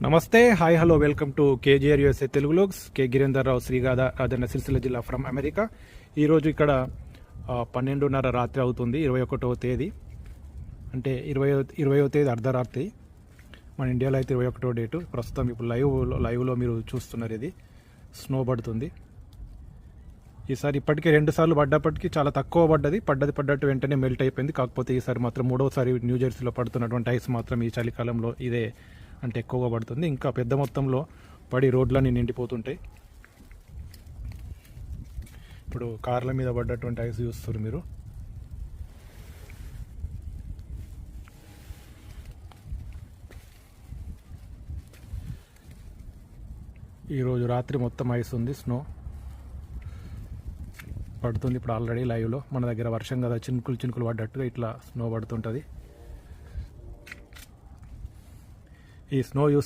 నమస్తే, hi, hello, welcome to KGR USA Telugu folks. K Girender Rao, శ్రీగాధ, రాజన్న సిరిసిల్ల జిల్లా ఫ్రమ్ అమెరికా. ఈరోజు ఇక్కడ 12:30 రాత్రి అవుతుంది, 21వ తేదీ. అంటే 20వ తేదీ అర్ధరాత్రి. మన ఇండియాలో అయితే 21వ డేటు. ప్రస్తుతం ఇప్పుడు లైవ్లో మీరు చూస్తున్నారు. ఇది స్నో పడుతుంది. ఈసారి ఇప్పటికే 2 సార్లు పడ్డప్పటికీ చాలా తక్కువ పడ్డట్టు వెంటనే మెల్ట్ అయిపోయింది. కాకపోతే ఈసారి మాత్రం 3వసారి న్యూజెర్సీలో పడుతున్నటువంటి ఐస్ మాత్రం ఈ చలికాలంలో ఇదే అంటే ఎక్కువగా పడుతుంది. ఇంకా పెద్ద మొత్తంలో పడి రోడ్లన్నీ నిండిపోతుంటాయి. ఇప్పుడు కార్ల మీద పడ్డటువంటి ఐస్ చూస్తారు మీరు. ఈరోజు రాత్రి మొత్తం ఐస్ ఉంది, స్నో పడుతుంది. ఇప్పుడు ఆల్రెడీ లైవ్లో మన దగ్గర వర్షం కదా, చినుకులు పడ్డట్టుగా ఇట్లా స్నో పడుతుంటుంది. ఈ స్నో